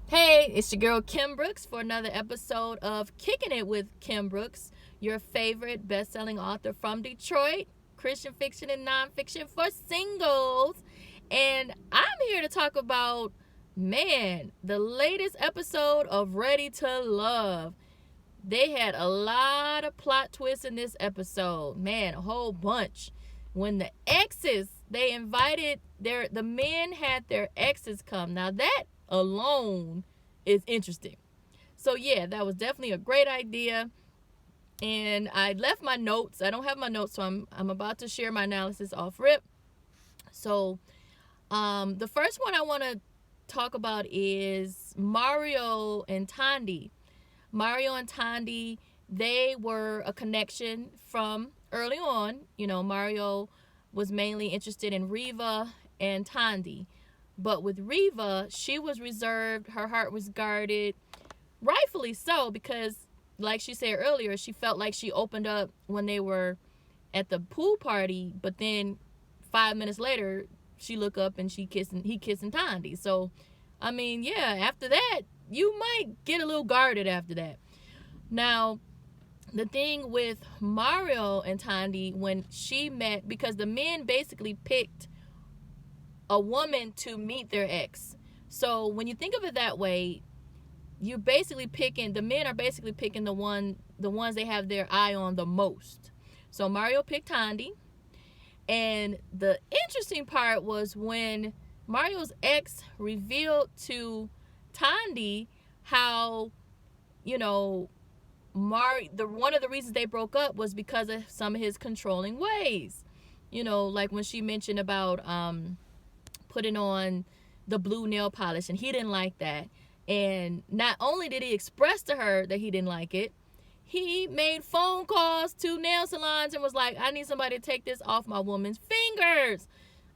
Hey, it's your girl Kim Brooks for another episode of Kicking It with Kim Brooks, your favorite best-selling author from Detroit, Christian fiction and nonfiction for singles. And I'm here to talk about, the latest episode of Ready to Love. They had a lot of plot twists in this episode. Man, a whole bunch. When the exes, they invited the men had their exes come. Now that alone is interesting. So yeah, that was definitely a great idea. And I left my notes. I don't have my notes, so I'm about to share my analysis off rip. So the first one I want to talk about is Mario and Tandy. Mario and Tandy, they were a connection from early on. You know, Mario was mainly interested in Riva and Tandy. But with Riva, she was reserved, her heart was guarded, rightfully so, because, like she said earlier, she felt like she opened up when they were at the pool party, but then 5 minutes later, she looked up and he kissing Tandy. So, I mean, yeah, after that, you might get a little guarded after that. Now, the thing with Mario and Tandy, when she met, because the men basically picked a woman to meet their ex. So when you think of it that way, you're basically picking, the men are basically picking the ones they have their eye on the most. So Mario picked Tandy. And the interesting part was when Mario's ex revealed to Tandy how, you know, one of the reasons they broke up was because of some of his controlling ways. You know, like when she mentioned about putting on the blue nail polish, and he didn't like that. And not only did he express to her that he didn't like it, he made phone calls to nail salons and was like, I need somebody to take this off my woman's fingers.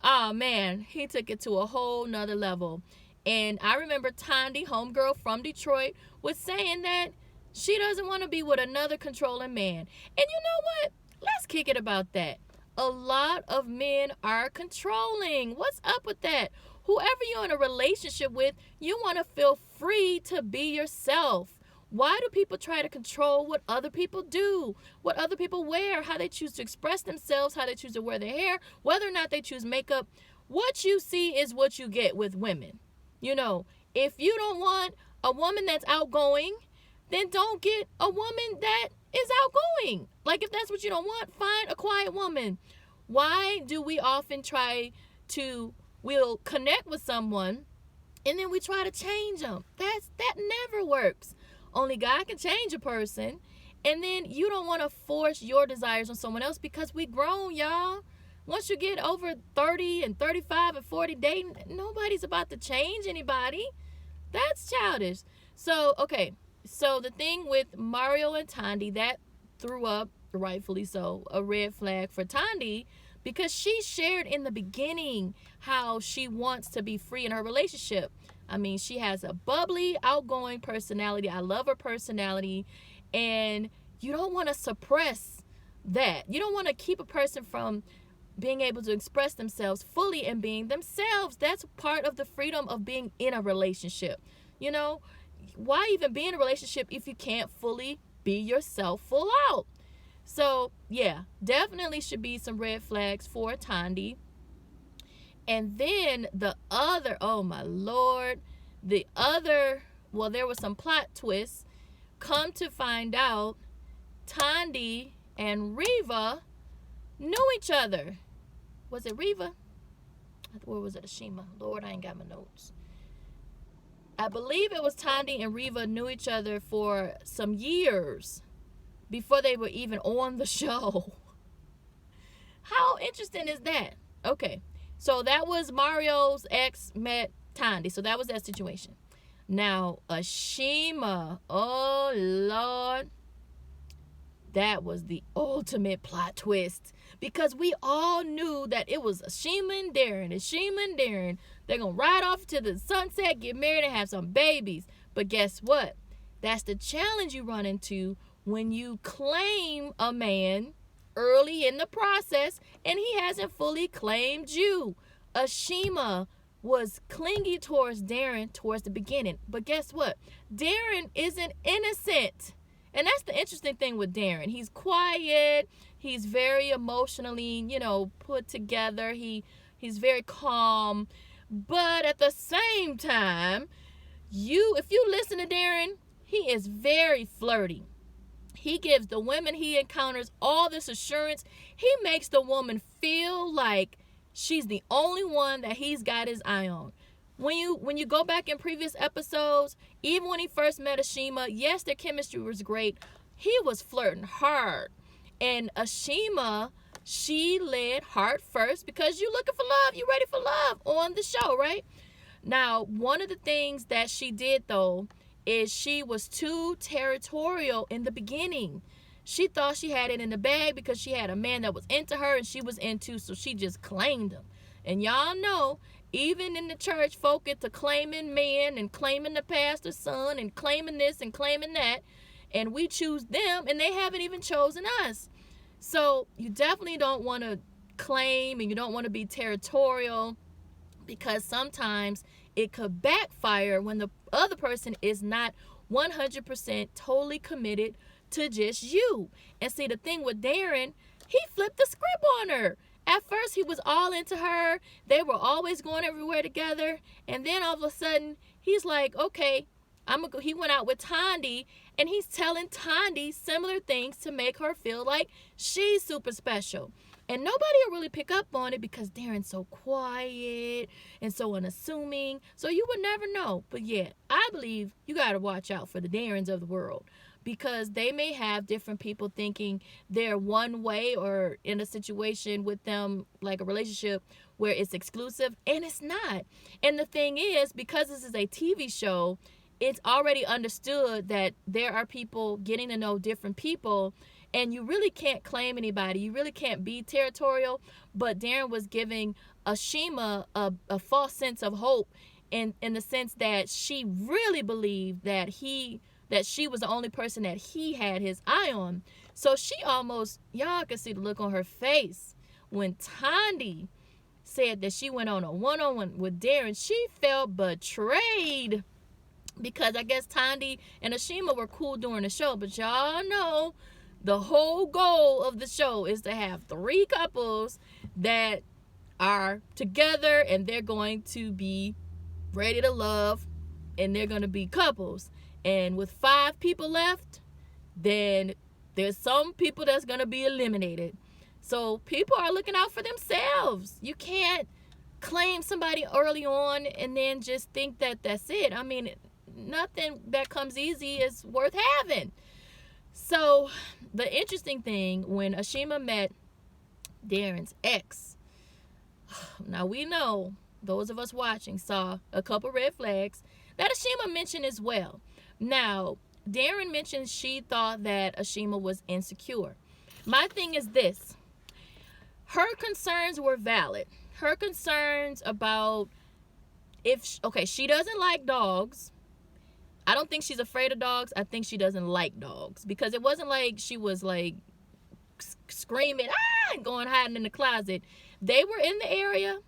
Oh man, he took it to a whole nother level. And I remember Tandy, homegirl from Detroit, was saying that she doesn't want to be with another controlling man. And you know what? Let's kick it about that. A lot of men are controlling. What's up with that? Whoever you're in a relationship with, you want to feel free to be yourself. Why do people try to control what other people do, what other people wear, how they choose to express themselves, how they choose to wear their hair, whether or not they choose makeup? What you see is what you get with women. You know, if you don't want a woman that's outgoing, then don't get a woman that is outgoing. Like, if that's what you don't want, find a quiet woman. Why do we often we'll connect with someone and then we try to change them? That never works. Only God can change a person. And then you don't want to force your desires on someone else, because we grown, y'all. Once you get over 30 and 35 and 40 dating, nobody's about to change anybody. That's childish. So, okay. So the thing with Mario and Tandy, that threw up, rightfully so, a red flag for Tandy, because she shared in the beginning how she wants to be free in her relationship. I mean, she has a bubbly, outgoing personality. I love her personality. And you don't want to suppress that. You don't want to keep a person from being able to express themselves fully and being themselves. That's part of the freedom of being in a relationship. You know, why even be in a relationship if you can't fully be yourself full out? So, yeah, definitely should be some red flags for Tandy. And then oh my Lord, there was some plot twists. Come to find out, Tandy and Riva knew each other. Was it Riva? Or was it Ashima? Lord, I ain't got my notes. I believe it was Tandy and Riva knew each other for some years before they were even on the show. How interesting is that? Okay, so that was Mario's ex met Tandy. So that was that situation. Now, Ashima, oh Lord, that was the ultimate plot twist, because we all knew that it was Ashima and Darren. They're going to ride off to the sunset, get married, and have some babies. But guess what? That's the challenge you run into when you claim a man early in the process and he hasn't fully claimed you. Ashima was clingy towards Darren towards the beginning. But guess what? Darren isn't innocent. And that's the interesting thing with Darren. He's quiet. He's very emotionally, put together. He's very calm. But at the same time, if you listen to Darren, he is very flirty. He gives the women he encounters all this assurance. He makes the woman feel like she's the only one that he's got his eye on. When you go back in previous episodes, even when he first met Ashima, yes, their chemistry was great. He was flirting hard. And Ashima, she led heart first because you're looking for love. You're ready for love on the show, right? Now, one of the things that she did, though, is she was too territorial in the beginning. She thought she had it in the bag because she had a man that was into her and she was into, so she just claimed him. And y'all know, even in the church, folk get to claiming men and claiming the pastor's son and claiming this and claiming that. And we choose them and they haven't even chosen us. So you definitely don't want to claim and you don't want to be territorial, because sometimes it could backfire when the other person is not 100% totally committed to just you. And see, the thing with Darren, he flipped the script on her. At first, he was all into her. They were always going everywhere together. And then all of a sudden, he's like, okay, he went out with Tandy, and he's telling Tandy similar things to make her feel like she's super special. And nobody will really pick up on it because Darren's so quiet and so unassuming. So you would never know. But yeah, I believe you got to watch out for the Darrens of the world, because they may have different people thinking they're one way or in a situation with them, like a relationship where it's exclusive, and it's not. And the thing is, because this is a TV show, it's already understood that there are people getting to know different people. And you really can't claim anybody. You really can't be territorial. But Darren was giving Ashima a false sense of hope in the sense that she really believed that she was the only person that he had his eye on. So she almost, y'all could see the look on her face when Tandy said that she went on a one-on-one with Darren. She felt betrayed, because I guess Tandy and Ashima were cool during the show. But y'all know, the whole goal of the show is to have 3 couples that are together and they're going to be ready to love and they're going to be couples. And with 5 people left, then there's some people that's going to be eliminated. So people are looking out for themselves. You can't claim somebody early on and then just think that that's it. I mean, nothing that comes easy is worth having. So the interesting thing, when Ashima met Darren's ex, now we know, those of us watching saw a couple red flags that Ashima mentioned as well. Now, Darren mentioned she thought that Ashima was insecure. My thing is this. Her concerns were valid. Her concerns about she doesn't like dogs. I don't think she's afraid of dogs. I think she doesn't like dogs, because it wasn't like she was like screaming, and going hiding in the closet. They were in the area.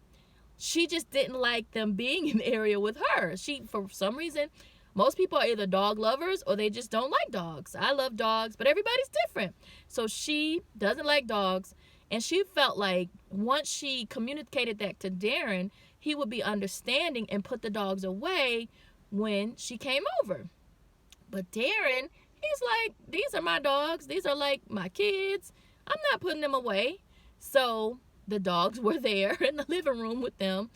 She just didn't like them being in the area with her. For some reason, most people are either dog lovers or they just don't like dogs. I love dogs, but everybody's different. So she doesn't like dogs, and she felt like once she communicated that to Darren, he would be understanding and put the dogs away when she came over. But Darren, he's like, these are my dogs. These are like my kids. I'm not putting them away. So the dogs were there in the living room with them.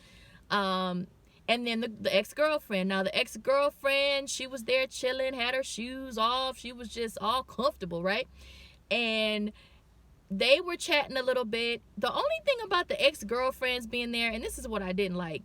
And then the ex-girlfriend. Now, the ex-girlfriend, she was there chilling, had her shoes off. She was just all comfortable, right? And they were chatting a little bit. The only thing about the ex-girlfriends being there, and this is what I didn't like,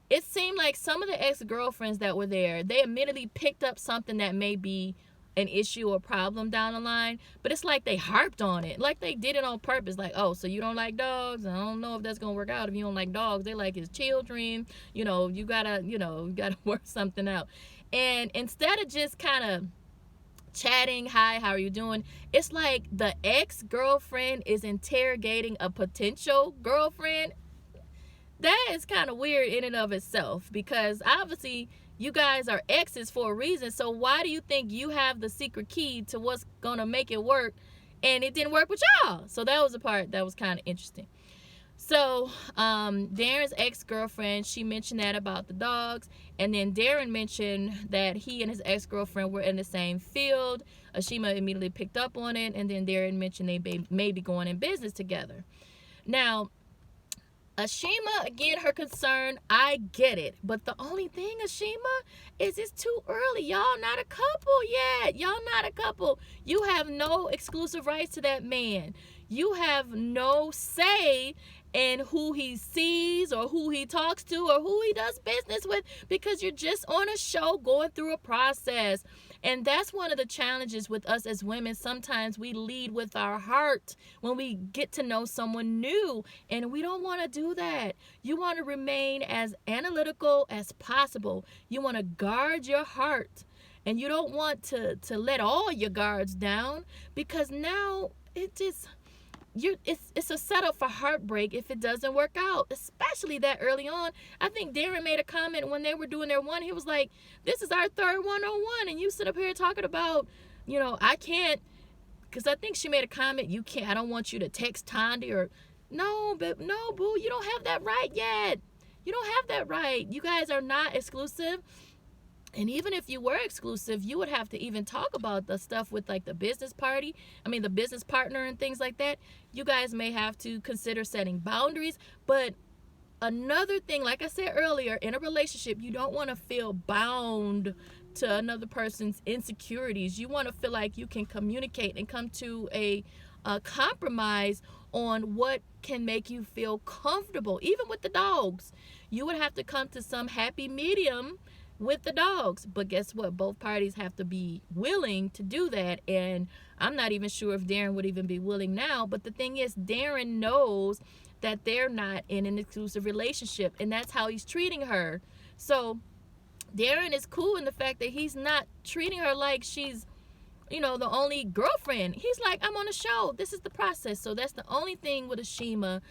it seemed like some of the ex-girlfriends that were there, they immediately picked up something that may be an issue or problem down the line, but it's like they harped on it, like they did it on purpose. Like, oh, so you don't like dogs? I don't know if that's gonna work out if you don't like dogs. They like his children. You gotta work something out. And instead of just kind of chatting, hi, how are you doing, it's like the ex-girlfriend is interrogating a potential girlfriend. that is kind of weird in and of itself, because obviously you guys are exes for a reason. So why do you think you have the secret key to what's gonna make it work, and it didn't work with y'all? So that was the part that was kind of interesting. So Darren's ex-girlfriend, she mentioned that about the dogs, and then Darren mentioned that he and his ex-girlfriend were in the same field. Ashima immediately picked up on it, and then Darren mentioned they may be going in business together. Now, Ashima, again, her concern, I get it. But the only thing, Ashima, is it's too early. Y'all not a couple yet. Y'all not a couple. You have no exclusive rights to that man. You have no say in who he sees or who he talks to or who he does business with, because you're just on a show going through a process. And that's one of the challenges with us as women. Sometimes we lead with our heart when we get to know someone new, and we don't want to do that. You want to remain as analytical as possible. You want to guard your heart, and you don't want to let all your guards down, because now it just... it's a setup for heartbreak if it doesn't work out, especially that early on. I think Darren made a comment when they were doing their one. He was like, this is our third 101, and you sit up here talking about, I can't, because I think she made a comment, you can't, I don't want you to text Tondi, or no, but no, boo, you don't have that right yet. You don't have that right. You guys are not exclusive. And even if you were exclusive, you would have to even talk about the stuff with like the business partner and things like that. You guys may have to consider setting boundaries. But another thing, like I said earlier, in a relationship, you don't want to feel bound to another person's insecurities. You want to feel like you can communicate and come to a compromise on what can make you feel comfortable. Even with the dogs, you would have to come to some happy medium with the dogs. But guess what? Both parties have to be willing to do that. And I'm not even sure if Darren would even be willing now. But the thing is, Darren knows that they're not in an exclusive relationship, and that's how he's treating her. So Darren is cool in the fact that he's not treating her like she's, the only girlfriend. He's like, I'm on a show. This is the process. So that's the only thing with Ashima,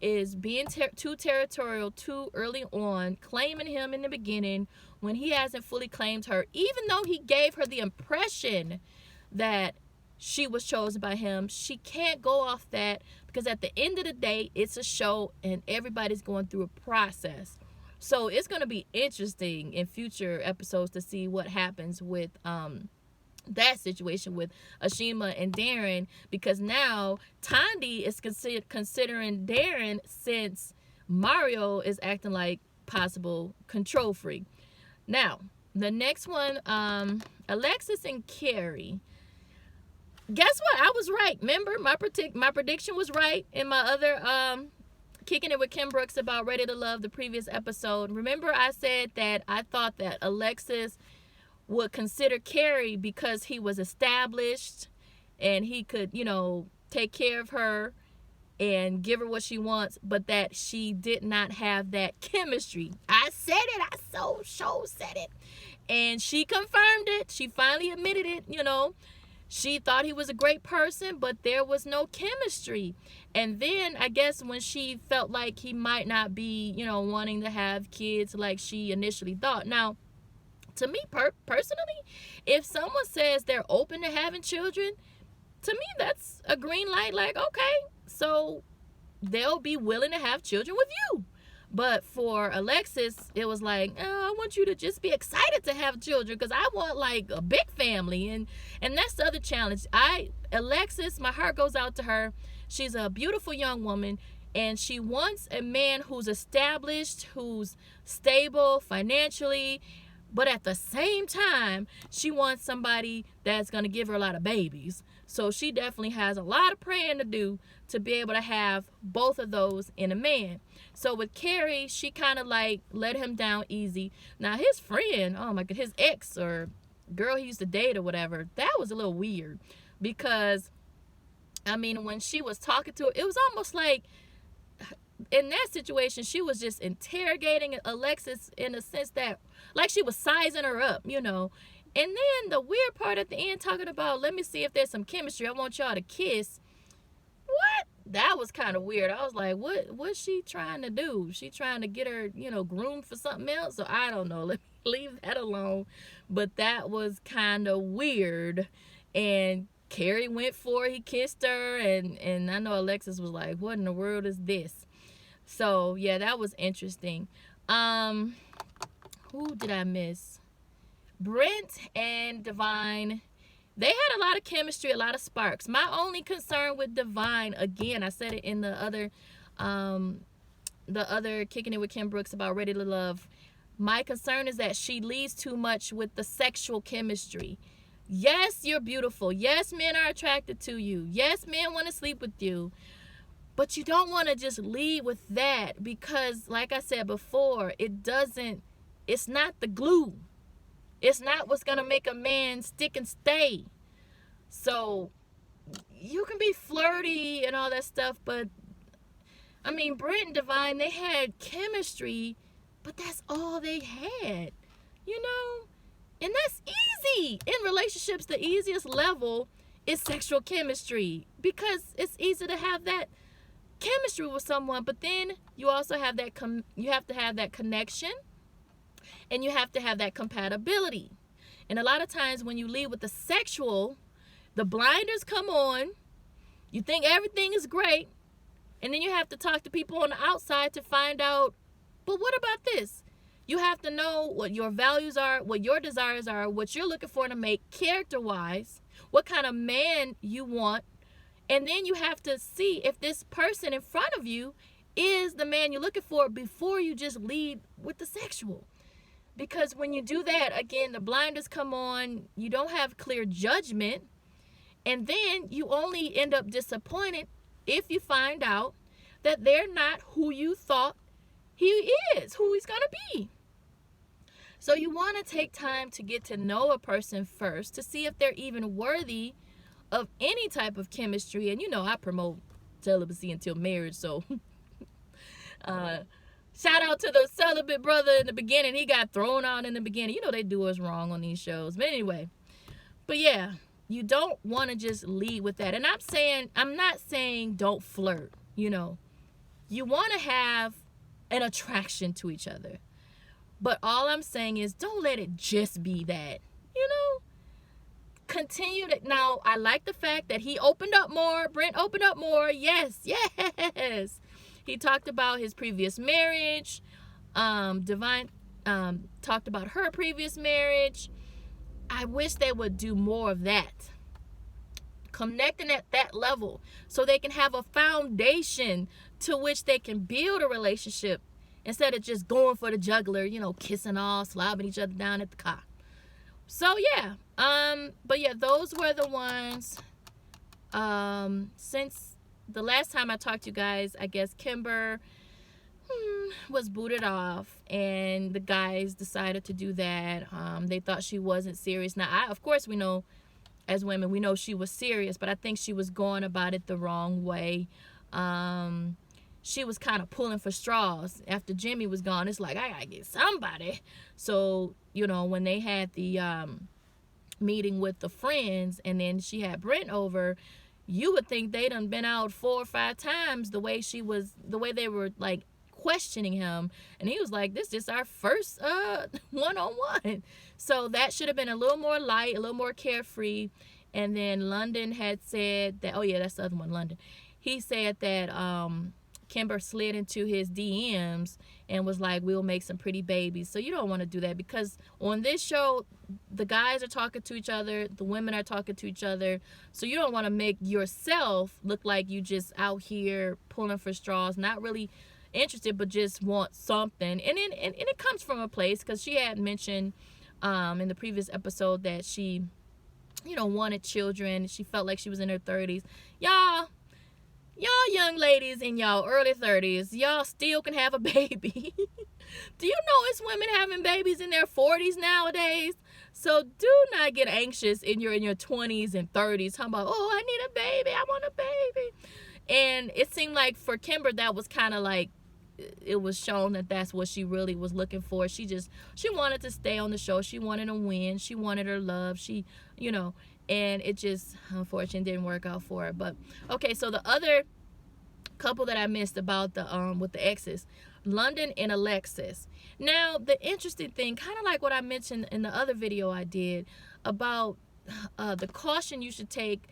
is being too territorial too early on, claiming him in the beginning when he hasn't fully claimed her, even though he gave her the impression that she was chosen by him. She can't go off that, because at the end of the day, it's a show and everybody's going through a process. So it's going to be interesting in future episodes to see what happens with that situation with Ashima and Darren, because now Tondi is considering Darren, since Mario is acting like possible control freak. Now, the next one, Alexis and Carrie. Guess what? I was right. Remember, my prediction was right in my other Kicking It with Kim Brooks about Ready to Love, the previous episode. Remember, I said that I thought that Alexis would consider Carrie because he was established and he could, take care of her and give her what she wants, but that she did not have that chemistry. I said it. I so said it. And she confirmed it. She finally admitted it, She thought he was a great person, but there was no chemistry. And then I guess when she felt like he might not be, wanting to have kids like she initially thought. Now, to me personally, if someone says they're open to having children, to me that's a green light. Like, okay, so they'll be willing to have children with you. But for Alexis, it was like, I want you to just be excited to have children, because I want like a big family. And that's the other challenge. Alexis, my heart goes out to her. She's a beautiful young woman, and she wants a man who's established, who's stable financially, but at the same time, she wants somebody that's going to give her a lot of babies. So she definitely has a lot of praying to do to be able to have both of those in a man. So with Carrie, she kind of like let him down easy. Now his friend, oh my God, his ex or girl he used to date or whatever, that was a little weird. Because, when she was talking to her, it was almost like, in that situation, she was just interrogating Alexis in a sense that, like, she was sizing her up, And then the weird part at the end, talking about, let me see if there's some chemistry. I want y'all to kiss. What? that was kind of weird. I was like, what's she trying to do? She trying to get her, groomed for something else? So I don't know. Let me leave that alone. But that was kind of weird. And Carrie went for it. He kissed her. And I know Alexis was like, what in the world is this? So, yeah, that was interesting. Who did I miss? Brent and Divine, they had a lot of chemistry, a lot of sparks. My only concern with Divine, again, I said it in the other Kicking It with Kim Brooks about Ready to Love. My concern is that she leads too much with the sexual chemistry. Yes, you're beautiful. Yes, men are attracted to you. Yes, men want to sleep with you. But you don't want to just lead with that because, like I said before, it's not the glue. It's not what's going to make a man stick and stay. So, you can be flirty and all that stuff, but, I mean, Brent and Divine, they had chemistry, but that's all they had, And that's easy. In relationships, the easiest level is sexual chemistry because it's easy to have that chemistry with someone, but then you also have you have to have that connection. And you have to have that compatibility. And a lot of times when you lead with the sexual, the blinders come on. You think everything is great. And then you have to talk to people on the outside to find out, but what about this? You have to know what your values are, what your desires are, what you're looking for to make character-wise, what kind of man you want. And then you have to see if this person in front of you is the man you're looking for before you just lead with the sexual. Because when you do that, again, the blinders come on, you don't have clear judgment, and then you only end up disappointed if you find out that they're not who you thought he is, who he's going to be. So you want to take time to get to know a person first to see if they're even worthy of any type of chemistry. And I promote celibacy until marriage, so shout out to the celibate brother in the beginning. He got thrown out in the beginning. They do us wrong on these shows. But anyway. But yeah, you don't want to just lead with that. And I'm not saying don't flirt. You want to have an attraction to each other. But all I'm saying is don't let it just be that. Continue to. Now, I like the fact that he opened up more. Brent opened up more. Yes. He talked about his previous marriage. Divine talked about her previous marriage. I wish they would do more of that. Connecting at that level so they can have a foundation to which they can build a relationship instead of just going for the jugular, kissing all, slobbing each other down at the car. So, yeah. But, yeah, those were the ones. Since the last time I talked to you guys, I guess Kimber was booted off, and the guys decided to do that. They thought she wasn't serious. Now, of course, we know, as women, we know she was serious, but I think she was going about it the wrong way. She was kind of pulling for straws. After Jimmy was gone, it's like, I gotta get somebody. So, when they had the meeting with the friends, and then she had Brent over, you would think they done been out 4 or 5 times the way they were like questioning him, and he was like, this is our first one-on-one. So that should have been a little more light, a little more carefree. And then London had said that, oh yeah, that's the other one, London. He said that Kimber slid into his DMs and was like, we'll make some pretty babies. So you don't want to do that, because on this show, the guys are talking to each other, the women are talking to each other. So you don't want to make yourself look like you just out here pulling for straws, not really interested, but just want something. And it comes from a place, because she had mentioned in the previous episode that she, wanted children. She felt like she was in her 30s. Y'all young ladies in y'all early 30s, y'all still can have a baby. Do you know it's women having babies in their 40s nowadays? So do not get anxious in your 20s and 30s talking about, oh, I need a baby, I want a baby. And it seemed like for Kimber, that was kind of like, it was shown that that's what she really was looking for. She wanted to stay on the show. She wanted to win. She wanted her love. And it just, unfortunately, didn't work out for her. But, okay, so the other Couple that I missed about the with the exes, London and Alexis. Now the interesting thing, kind of like what I mentioned in the other video I did about the caution you should take,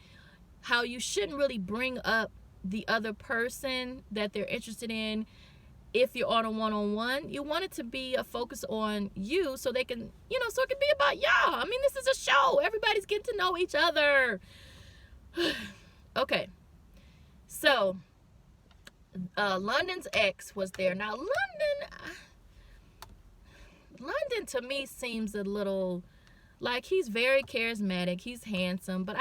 how you shouldn't really bring up the other person that they're interested in. If you're on a one-on-one, you want it to be a focus on you, so they can, so it can be about y'all. I mean, this is a show. Everybody's getting to know each other. Okay. So, London's ex was there. Now, London to me seems a little like he's very charismatic. He's handsome, but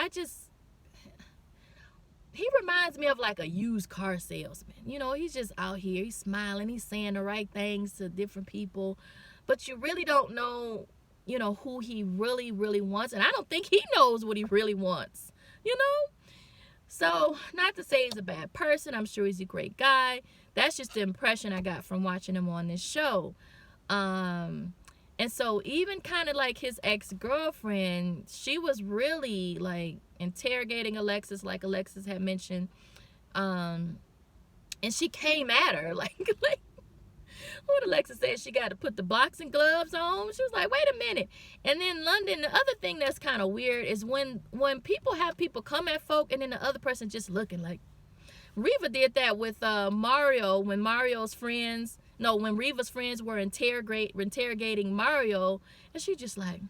he reminds me of like a used car salesman. He's just out here. He's smiling. He's saying the right things to different people, but you really don't know, who he really, really wants. And I don't think he knows what he really wants, So, not to say he's a bad person. I'm sure he's a great guy. That's just the impression I got from watching him on this show. And so even kind of like his ex-girlfriend, she was really like interrogating Alexis, like Alexis had mentioned. And she came at her like what Alexis said, she got to put the boxing gloves on. She was like, wait a minute. And then London, the other thing that's kind of weird is when people have people come at folk and then the other person just looking like. Reva did that with Mario when Reva's friends were interrogating Mario, and she just like,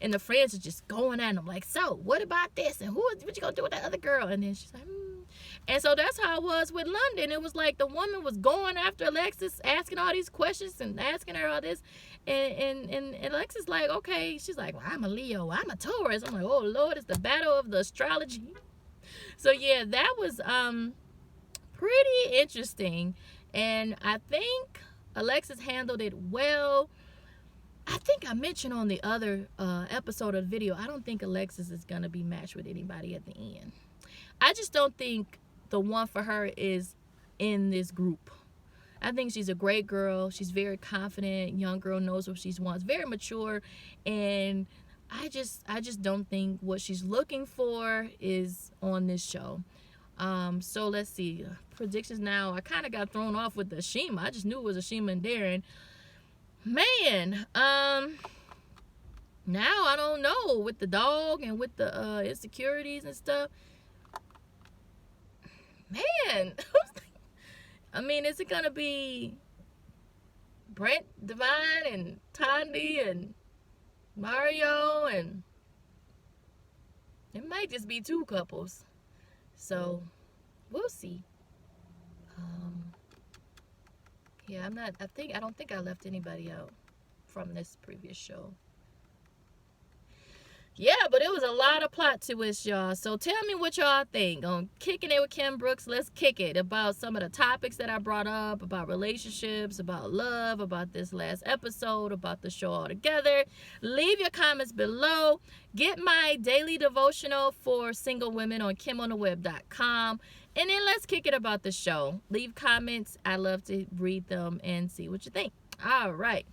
and the friends are just going at him like, so what about this, and what you gonna do with that other girl? And then she's like, And so that's how it was with London. It was like the woman was going after Alexis, asking all these questions and asking her all this, and Alexis like, okay, she's like, well, I'm a Leo, I'm a Taurus. I'm like, oh Lord, it's the battle of the astrology. So yeah, that was pretty interesting. And I think Alexis handled it well. I think I mentioned on the other episode of the video, I don't think Alexis is going to be matched with anybody at the end. I just don't think the one for her is in this group. I think she's a great girl. She's very confident. Young girl, knows what she wants. Very mature. And I just don't think what she's looking for is on this show. So let's see. Predictions now. I kind of got thrown off with the Ashima. I just knew it was Ashima and Darren. Man, now I don't know with the dog and with the insecurities and stuff. Man, I mean, is it gonna be Brent, Divine, and Tandy and Mario, and it might just be two couples. So we'll see. Yeah, I don't think I left anybody out from this previous show. Yeah, but it was a lot of plot twists, y'all. So tell me what y'all think on Kicking It with Kim Brooks. Let's kick it about some of the topics that I brought up, about relationships, about love, about this last episode, about the show altogether. Leave your comments below. Get my daily devotional for single women on kimontheweb.com. And then let's kick it about the show. Leave comments. I love to read them and see what you think. All right.